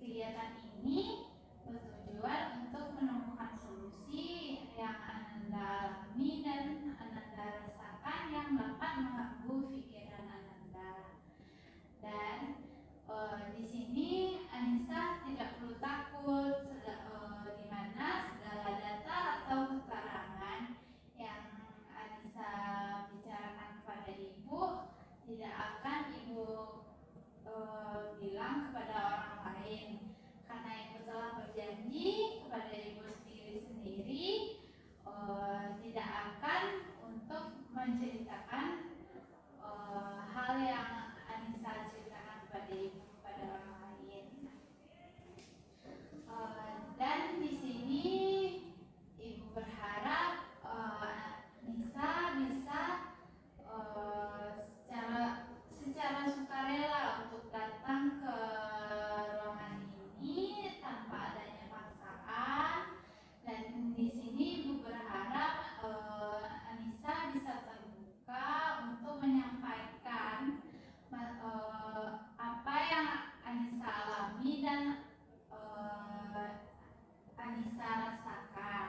kegiatan ini bertujuan untuk menemukan solusi yang Ananda alami dan Ananda rasakan yang dapat mengganggu pikiran Ananda. Dan di sini Anissa tidak perlu takut, di mana segala data atau keterangan yang Anissa bicarakan kepada Ibu tidak akan Ibu bilang kepada orang lain, karena Ibu telah berjanji kepada Ibu sendiri tidak akan untuk menceritakan hal yang Anissa ceritakan kepada Ibu kepada orang lain. Dan di sini Ibu berharap Anissa bisa secara sukarela untuk datang ke ruangan ini tanpa adanya paksaan. Dan di sini Ibu berharap Anissa bisa terbuka untuk menyampaikan apa yang Anissa alami dan Anissa rasakan.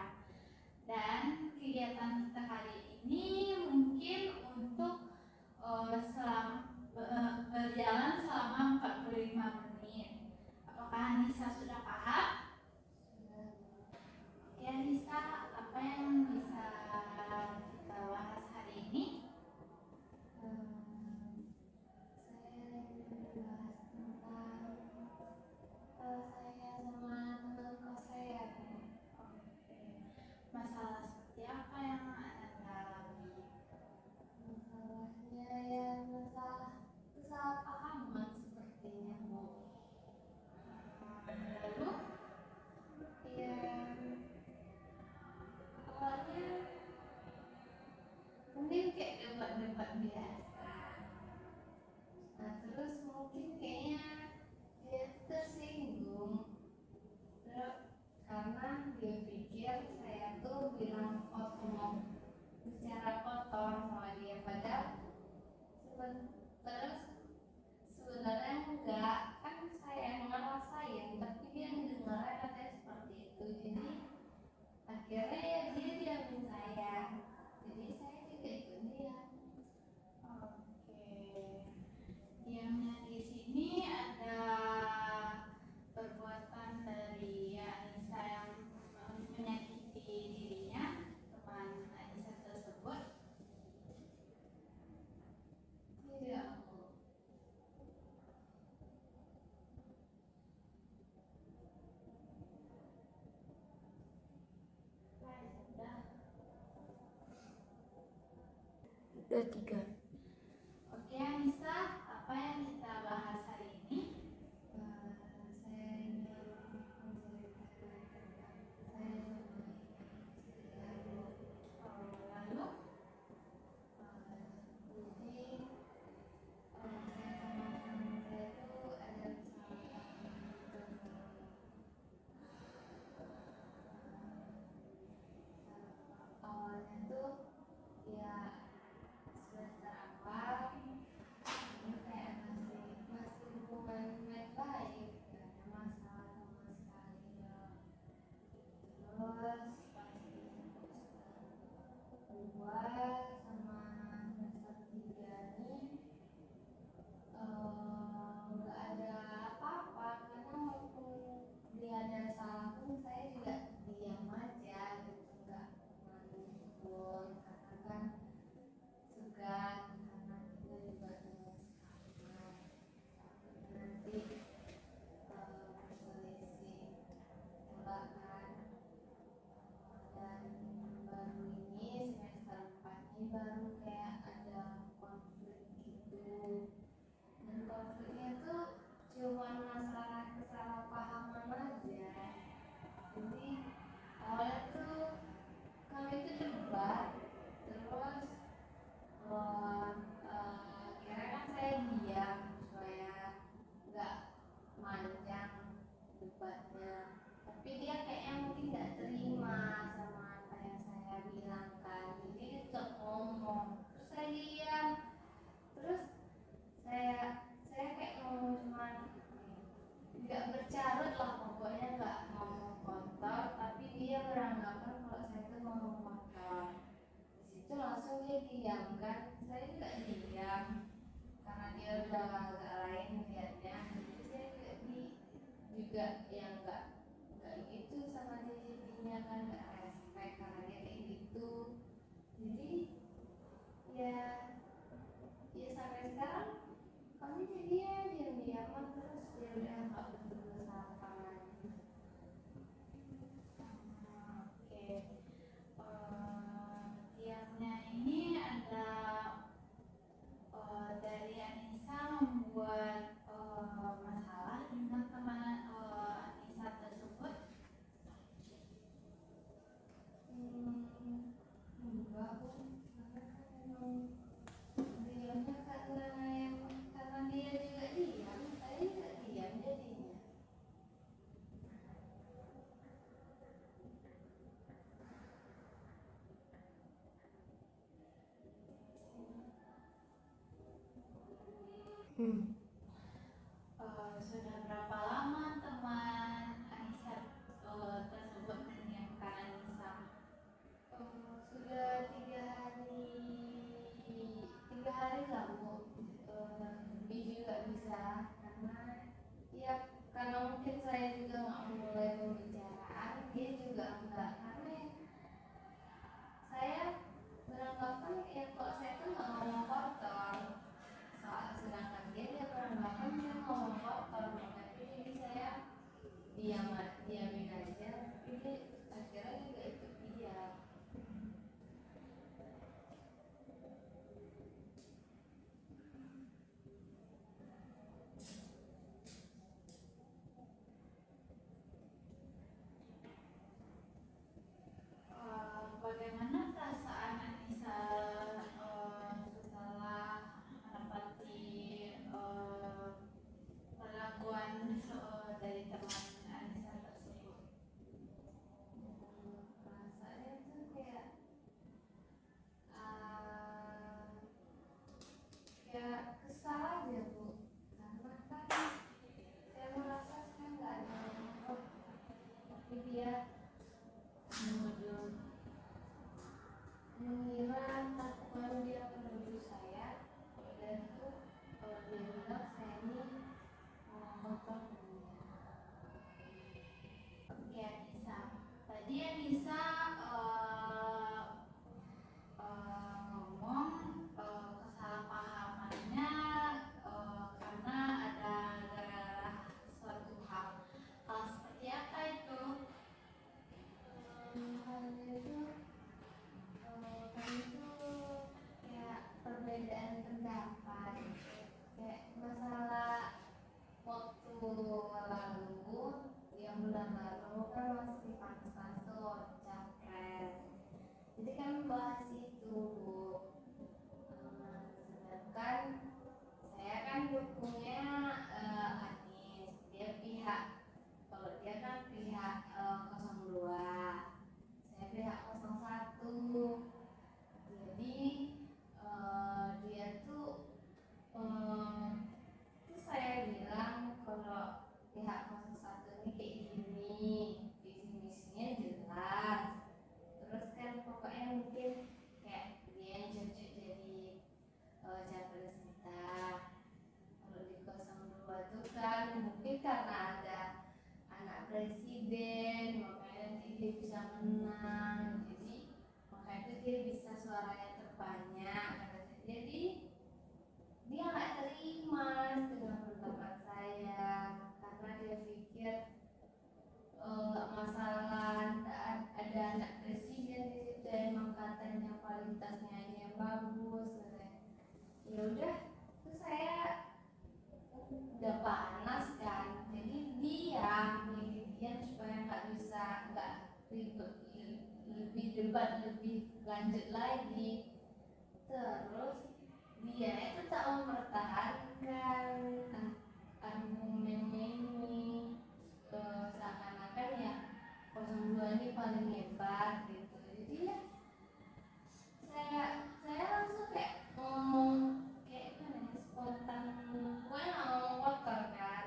Dan kegiatan kita kali ini mungkin untuk berjalan selama 45 menit. Apakah Anissa sudah paham? Oke Anissa, apa yang bisa kita bahas hari ini? Saya bahas tentang saya sama teman kos saya. Masalah seperti apa yang Anda alami? Masalahnya ya masalah kesalahpahaman sepertinya, Bu. Lalu? Ya, awalnya mungkin kayak debat-debat biasa. Nah, terus mungkin kayaknya dia tersinggung. Terus karena dia pikir saya tuh bilang ngomong secara kotor sama dia, padahal terus sebenarnya enggak, kan saya yang ngerasain, tapi dia dengar katanya seperti itu. Jadi akhirnya ya dia diamin saya, jadi saya juga ikut dia. Oke. Diamnya di sini ada perbuatan dari Anissa yang menyakiti dirinya, teman Anissa tersebut. Iya. Udah 3. Oke Anissa, apa yang kita bahas hari ini? Saya ingin menceritakan tentang saya sama istri saya. Lalu? Jadi saya sama teman saya itu ada kesalahan gitu. Awalnya tuh ya semester awal ini kayak masih hubungan baik, gak ada masalah sama sekali ya. Terus pas di semester 2 sama semester 3 nih nggak ada apa-apa, karena walaupun dia ada salah pun saya juga diam aja gitu, nggak manipul, karena kan segan, karena kita juga ada sekarang nanti berselisih pula kan. Dan baru ini semester 4 ini baru kayak ada konflik gitu, dan konfliknya tuh cuma masalah kesalahpahaman aja. Jadi awalnya tuh kami itu debat, terus kira kan saya diam supaya nggak panjang debatnya, tapi dia kayaknya mungkin nggak terima sama apa yang saya bilang kan, jadi dia tetap ngomong, terus saya diam, terus saya kayak ngomong cuman nggak bercarut dia diam kan, saya juga diam karena dia udah agak lain lihatnya. Jadi saya juga yang nggak gitu sama dia kan, nggak respect karena dia kayak gitu. Jadi ya sampai sekarang kami jadinya diam-diaman terus, ya udah nggak peduli apa lagi. Oke. Diamnya ini ada dari Anissa membuat masalah dengan teman Anissa tersebut. Enggak Bu, karena kan memang diamnya karena dia juga diam, saya juga diam jadinya. Sudah berapa lama teman Anissa tersebut mendiamkan Anissa? Sudah 3 hari lah Bu. Lebih juga bisa karena mungkin saya juga nggak mulai pembicaraan, dia juga enggak, karena saya beranggapan ya kok saya tuh nggak ngomong kotor, sedangkan dia beranggapan saya ngomong kotor, makanya jadi saya diamin aja, jadi akhirnya juga ikut diam. Bagaimana perasaan Anissa setelah mendapati perlakuan dari teman Anissa tersebut? Rasanya tuh kayak kesal aja Bu, karena kan saya merasa saya nggak ada yang ngomong, tapi dia mengira lakukan dia menuduh saya, dan itu dia bilang saya ini ngomong Oke Anissa, tadi Anissa ngomong kesalahpahamannya karena ada gara-gara suatu hal. Hal seperti apa itu? halnya itu kami tuh kayak perbedaan pendapat, kayak masalah waktu lalu, yang bulan lalu kan masih panas-panas tuh capres, jadi kan bahas itu Bu. Sedangkan saya kan dukungnya Anies, kalau dia kan pihak 02, saya pihak 01. Jadi dia tuh terus saya bilang kalau pihak 01 ini kayak gini, visi misinya jelas. Terus kan pokoknya mungkin kayak dia yang cocok jadi capres kita. Kalau di 02 tuh kan mungkin karena ada anak presiden, makanya nanti dia bisa menang. Jadi makanya itu dia bisa suaranya terbanyak. Jadi dia nggak terima dengan pendapat saya, karena dia pikir nggak masalah ada anak presiden di situ, emang katanya kualitasnya aja yang bagus. Ya udah, terus saya udah panas kan, jadi diam supaya nggak ribet, lebih debat lebih lanjut lagi. Terus dia itu tak mempertahankan argumennya ini, seakan-akan ya 02 ini paling hebat gitu. Jadi ya saya langsung kayak ngomong kayak gimana ya, spontan, gue ngomong kotor kan.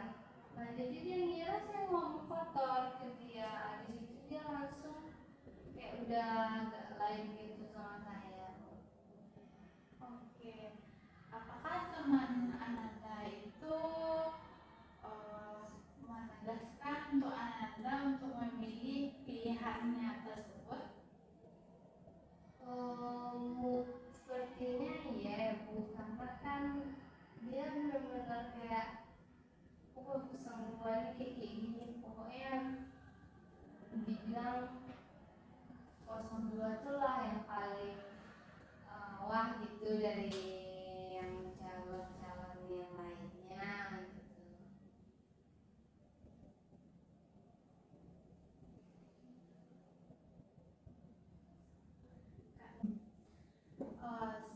Nah jadi dia ngira saya ngomong kotor ke dia, di situ dia langsung kayak udah agak lain gitu sama saya. untuk Ananda untuk memilih pilihannya tersebut? Sepertinya iya ya Bu, karena kan dia benar-benar kayak kesembuhannya kayak gini. Pokoknya dibilang 02 tuh lah yang paling wah gitu dari yang calon-calon yang lainnya gitu.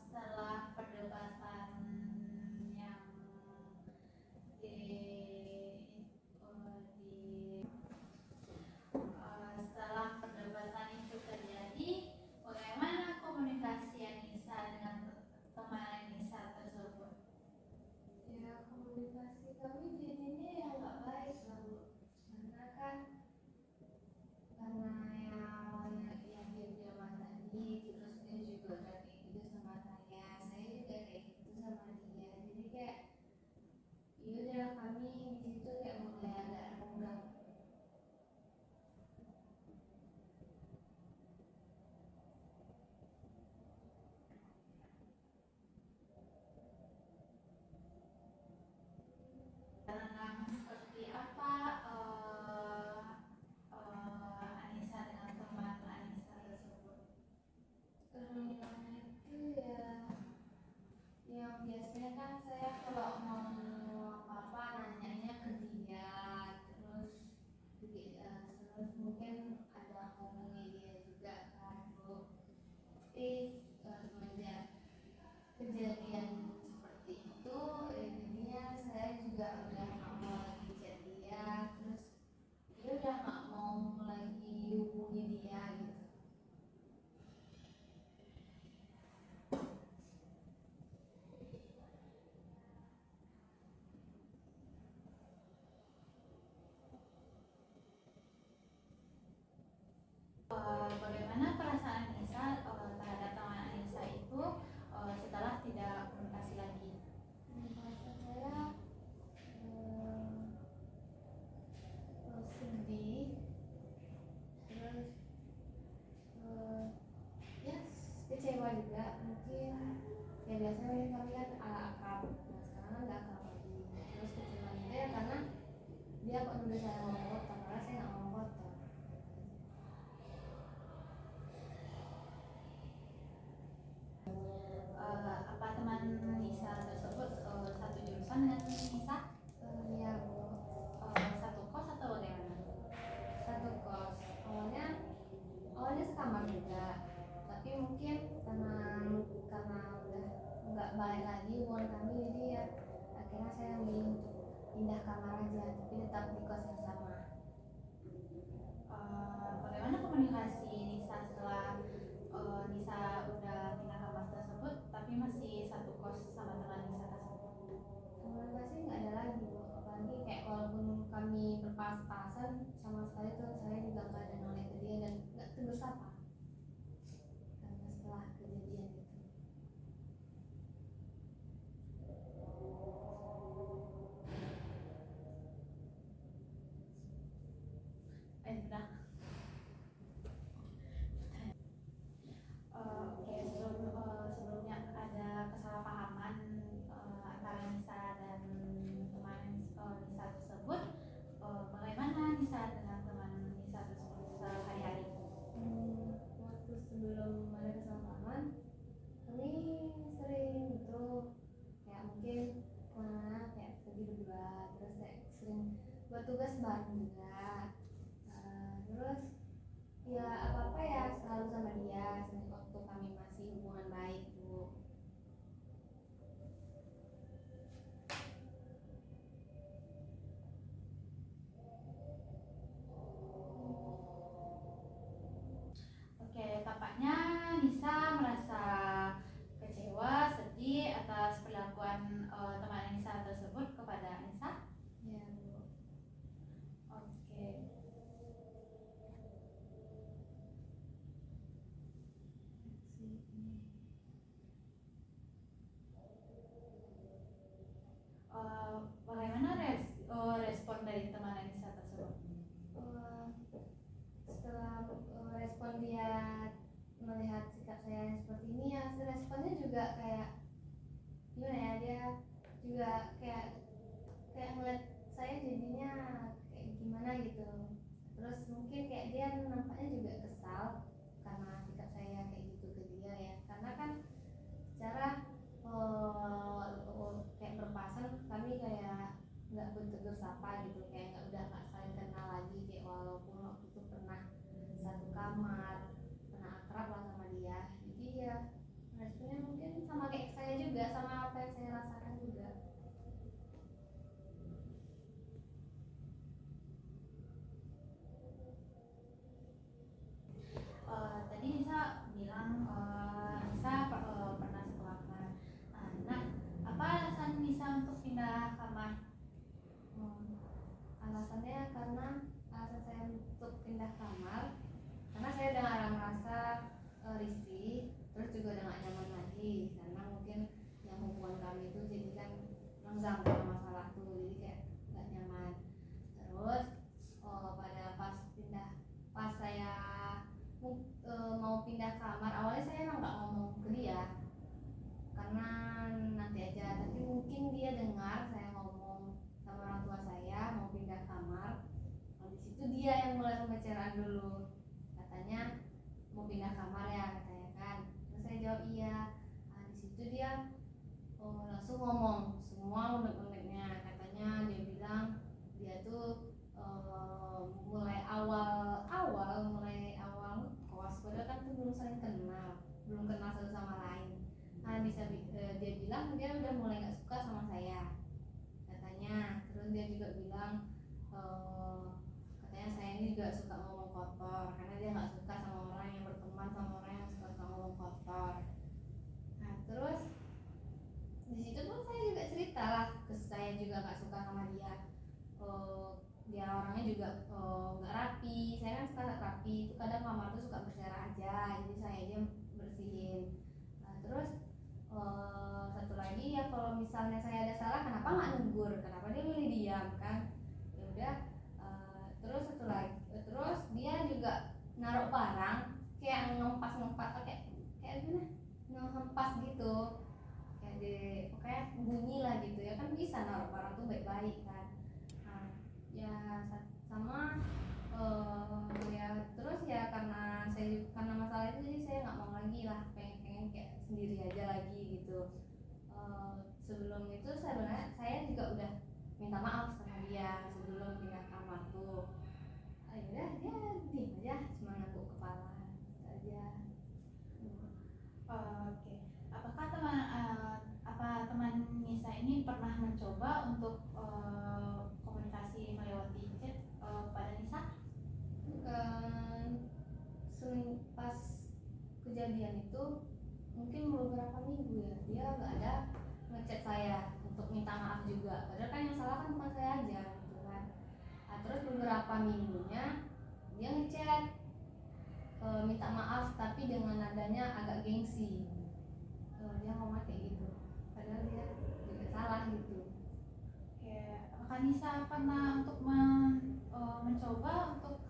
Setelah perdebatan yang di, setelah perdebatan itu terjadi, bagaimana komunikasi Anissa dengan teman Anissa tersebut? Ya komunikasi kami jadinya yang nggak baik lah Bu, karena kan yang awalnya yang dia bilang tadi, terus dia juga udah kayak gitu sama saya juga kayak gitu sama dia, jadi kayak yaudah kami di situ kayak mulai agak renggang. Renggang seperti apa Anissa dengan teman Anissa tersebut? Renggangnya itu ya yang biasanya kan saya kalau mau apa-apa nanyanya ke dia, terus mungkin ada ngomongnya dia juga kan Bu, tapi semenjak kejadian seperti itu jadinya saya juga udah nggak mau lagi chat dia, terus dia udah nggak mau lagi hubungi dia gitu. Bagaimana perasaan Anissa terhadap teman Anissa itu setelah tidak komunikasi lagi? Perasaan saya sedih, terus ya kecewa juga mungkin, ya biasanya kami kan akrab, nah sekarang kan nggak akrab lagi, terus kecewa juga ya karena dia kok nuduh saya ngomong kotor, karena saya nggak ngomong kotor. Apa teman Nisa tersebut satu jurusan dengan Nisa? Ya Bu, Satu kos atau bagaimana? satu kos, awalnya sekamar juga, tapi mungkin karena udah nggak balik lagi hubungan kami, jadi ya akhirnya saya milih untuk pindah kamar aja, tapi tetap di kos yang sama. Bagaimana komunikasi Nisa setelah Nisa udah pindah kamar tersebut tapi masih satu kos sama teman Nisa tersebut? Komunikasi nggak ada lagi Bu, apalagi kayak walaupun kami berpas-pasan sama sekali tuh saya juga nggak ada noleh ke dia dan nggak tegur sapa karena setelah kejadian itu. Udah. Sebelumnya ada kesalahpahaman antara Nisa dan teman Nisa tersebut. Bagaimana Nisa dengan teman Nisa tersebut sehari-hari? Waktu sebelum ada kesalahpahaman kami sering gitu, kayak mungkin kemana kayak pergi berdua, terus kayak sering buat tugas bareng juga. Terus ya apa-apa ya selalu sama dia waktu kami masih hubungan baik Bu. Oke, tampaknya Nisa merasa kecewa, sedih atas perlakuan teman Nisa tersebut kepada Nisa. Ya Bu. Oke. setelah respon dia melihat sikap saya seperti ini, ya responnya juga kayak gimana ya, dia juga kayak ngeliat saya jadinya kayak gimana gitu. Terus mungkin kayak dia nampaknya juga kesal karena sikap saya kayak gitu ke dia ya, karena kan secara kayak berpasan kami kayak nggak bertegur sapa gitu, kayak nggak saling kenal lagi, kayak walaupun waktu itu pernah satu kamar, pernah akrab lah sama dia. Jadi ya responnya mungkin sama kayak saya juga, sama apa yang saya rasakan juga. Tadi Nisa bilang Nisa pernah sekolah kamar. Nah, apa alasan Nisa untuk pindah kamar? Alasannya karena alasan saya untuk pindah kamar karena saya udah nggak merasa risih, terus juga udah nggak nyaman lagi, karena mungkin yang hubungan kami itu jadi kan renggang sama masalah tuh, jadi kayak nggak nyaman. Terus pada pas saya mau pindah kamar, awalnya saya emang nggak ngomong ke dia karena nanti aja, tapi mungkin dia dengar saya ngomong sama orang tua saya mau pindah kamar. Di situ dia yang mulai pembicaraan dulu, katanya mau pindah kamar ya katanya kan. Terus saya jawab iya. Nah, di situ dia langsung ngomong semua unek-uneknya. Katanya dia bilang dia tuh mulai awal kos, padahal kan tuh belum saling kenal, belum kenal satu sama lain. Nah dia bilang dia udah mulai nggak suka sama saya katanya. Terus dia juga bilang katanya saya ini juga suka ngomong kotor, karena dia nggak suka sama orang yang berteman sama orang yang suka ngomong kotor. Nah terus di situ pun saya juga cerita lah ke saya juga nggak suka sama dia. Dia orangnya juga nggak rapi, saya kan suka rapi, itu kadang kamar tuh suka berserak aja, jadi saya aja bersihin. Nah, terus satu lagi ya, kalau misalnya saya ada salah kenapa nggak negur, kenapa dia milih diam kan. Ya udah. Terus satu lagi, terus dia juga naruh barang kayak ngempas kayak gimana, ngehempas gitu, kayak bunyi lah gitu ya kan, bisa naruh barang tuh baik-baik kan. Nah, ya sama ya terus ya karena masalah itu, jadi saya nggak mau lagi lah, pengen kayak sendiri aja lagi gitu. Sebelum itu sebenarnya saya juga udah minta maaf sama dia sebelum pindah kamar tuh. Akhirnya dia diem aja, cuma ngangguk kepala gitu aja. Oke. Apa teman Nisa ini pernah mencoba untuk komunikasi melewati chat pada Nisa? Pas kejadian itu mungkin beberapa minggu ya, dia nggak ada ngechat saya untuk minta maaf juga, padahal kan yang salah kan bukan saya aja gitu kan. Nah, terus beberapa minggunya dia ngechat minta maaf, tapi dengan nadanya agak gengsi. Dia ngomong kayak gitu, padahal dia juga salah gitu. Apakah Nisa pernah untuk mencoba untuk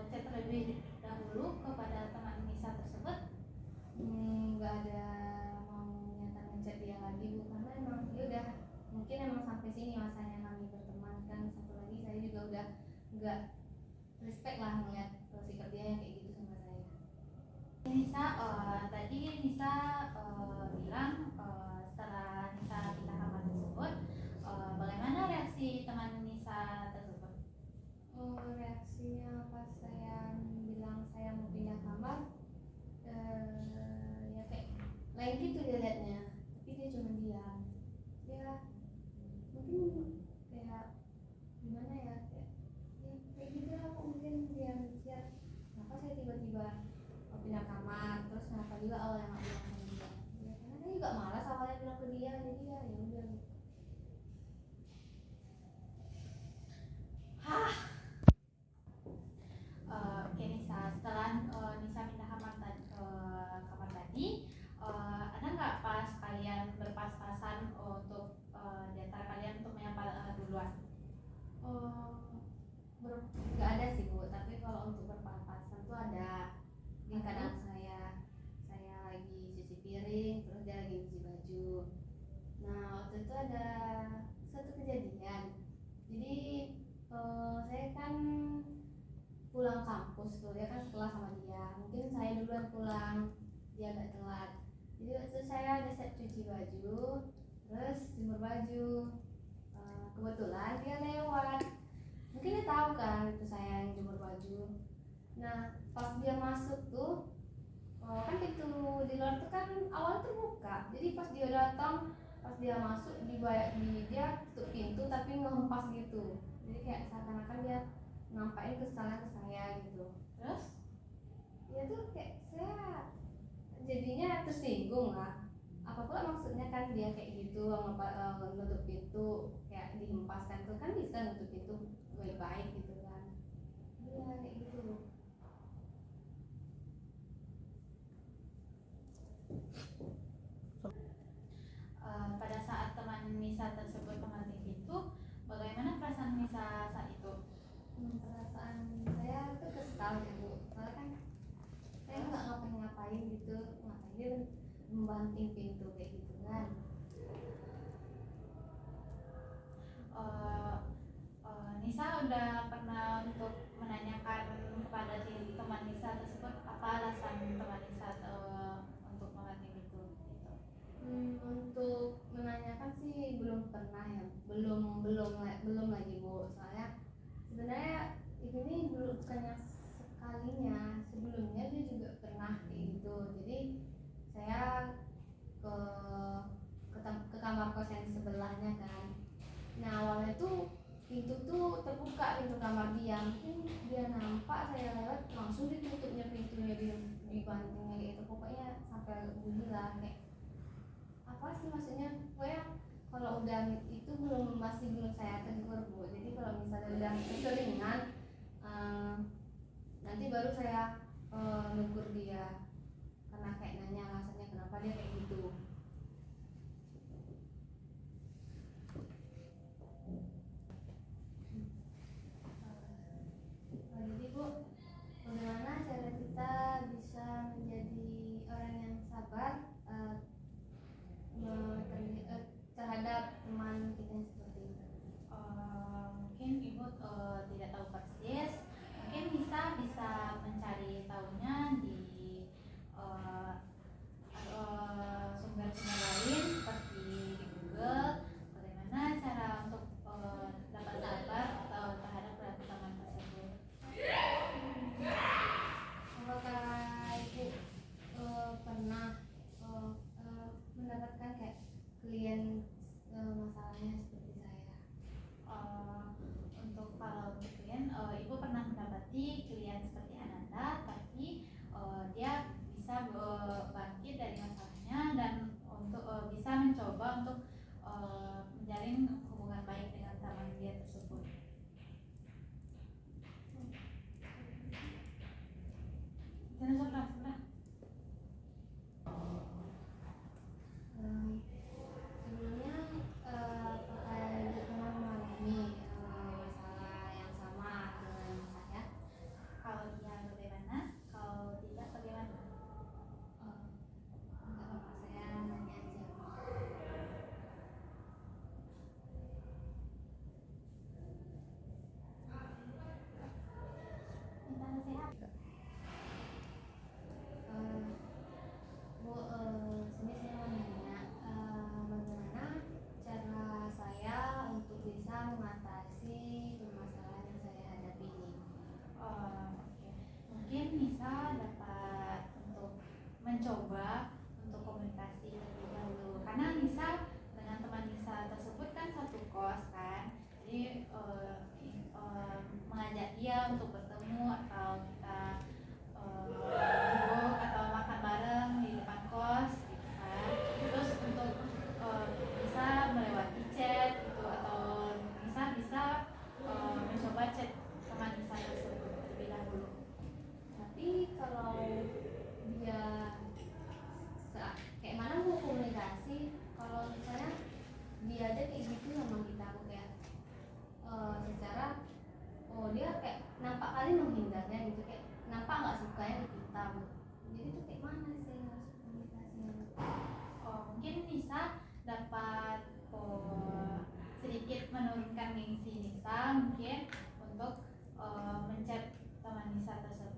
chat terlebih dahulu kepada teman Nisa tersebut? Nggak ada mau nyata ngechat dia lagi Bu, karena emang ya udah, mungkin emang sampai sini masanya kami berteman kan. Satu lagi saya juga udah nggak respect lah ngeliat sikap dia yang kayak gitu sama saya. Nisa, tadi Nisa bilang setelah Nisa pindah kamar tersebut, bagaimana reaksi teman Nisa tersebut? Reaksinya pas saya bilang saya mau pindah kamar, ya kayak lain gitu dia liatnya, tapi dia cuma diam. Dia mungkin kayak gimana ya, kayak gitu lah. Mungkin dia mikir kenapa saya tiba-tiba mau pindah kamar, terus kenapa juga awalnya nggak bilang sama dia. Ya karena saya juga malas awalnya bilang ke dia, jadi ya udah gitu. Oke Nisa, setelah Nisa pindah kamar tadi, ada nggak pas kalian berpas-pasan untuk di antara kalian untuk menyapa duluan? Nggak ada sih Bu, kampus tuh, dia kan sekelas sama dia. Mungkin saya duluan pulang, dia agak telat. Jadi waktu saya ada set cuci baju, terus jemur baju. Kebetulan dia lewat. Mungkin dia tahu kan itu saya yang jemur baju. Nah, pas dia masuk tuh, kan pintu di luar tuh kan awal terbuka. Jadi pas dia datang, pas dia masuk dia tutup pintu tapi ngehempas gitu. Jadi kayak seakan-akan dia ngapain kesalahan ke saya gitu. Terus Ya tuh kayak saya jadinya tersinggung lah. Apa pula maksudnya kan dia kayak gitu nutup pintu kayak dihempaskan tuh kan bisa nutup pintu baik-baik gitu kan. Iya kayak gitu. pada saat teman Nisa tersebut memakai pintu, bagaimana perasaan Nisa saat itu? Perasaan saya tuh kesal ya Bu, soalnya kan saya nggak ngapain-ngapain gitu, ngapain dia membanting pintu kayak gitu kan. Nisa udah pernah untuk menanyakan kepada teman Nisa tersebut apa alasan teman Nisa untuk memakai pintu gitu? Untuk menanyakan sih belum pernah ya, belum lagi Bu, soalnya sebenarnya ini bukannya sekalinya, sebelumnya dia juga pernah kayak gitu. Jadi saya ke ke kamar kos yang sebelahnya kan. Nah awalnya tuh pintu tuh terbuka, pintu kamar dia, mungkin dia nampak saya lewat langsung ditutupnya pintunya, dibantingnya gitu, pokoknya sampai bunyi lah kayak apa sih maksudnya. Pokoknya kalau udah itu masih belum saya tegur Bu. Jadi kalau misalnya udah keseringan, nanti baru saya negur dia, karena kayak nanya alasannya kenapa dia kayak gitu. Jadi Bu, bagaimana cara kita bisa menjadi orang yang sabar terhadap teman kita yang seperti itu? Mungkin ibu tidak tahu persis, mungkin bisa mencari tahunya di sumber-sumber lain seperti di Google, bagaimana cara untuk dapat sabar atau terhadap teman tersebut. Apakah Ibu pernah mendapatkan kayak klien masalahnya seperti saya? Untuk kalau untuk klien, ibu pernah mendapati klien seperti Ananda, tapi dia bisa bangkit dari masalahnya dan untuk bisa mencoba untuk menjalin hubungan baik dengan teman dia tersebut. Sebenarnya Sebelumnya apakah Ibu pernah mengalami masalah yang sama dengan saya? kalau iya bagaimana, kalau tidak bagaimana? Enggak apa-apa, saya nanya aja. Minta nasihat. Bu, sini saya mau nanya, bagaimana cara saya untuk bisa mengatasi permasalahan yang saya hadapi ini? Oke. Mungkin Nisa dapat untuk mencoba untuk komunikasi terlebih dahulu, karena Nisa dengan teman Nisa tersebut kan satu kos kan, jadi mengajak dia untuk bertemu atau kita duduk atau makan bareng di depan kos gitu kan. Terus untuk bisa melewati chat gitu, atau bisa mencoba chat teman Nisa tersebut terlebih dahulu. Tapi kalau dia kayak mana mau komunikasi, kalau misalnya dia aja kayak gitu sama kita, aku kayak secara dia kayak nampak kali menghindarnya gitu, kayak nampak nggak sukanya ke kita Bu. Jadi itu kayak mana sih harus komunikasinya? Mungkin Nisa dapat sedikit menurunkan gengsi Nisa mungkin untuk menchat teman Nisa tersebut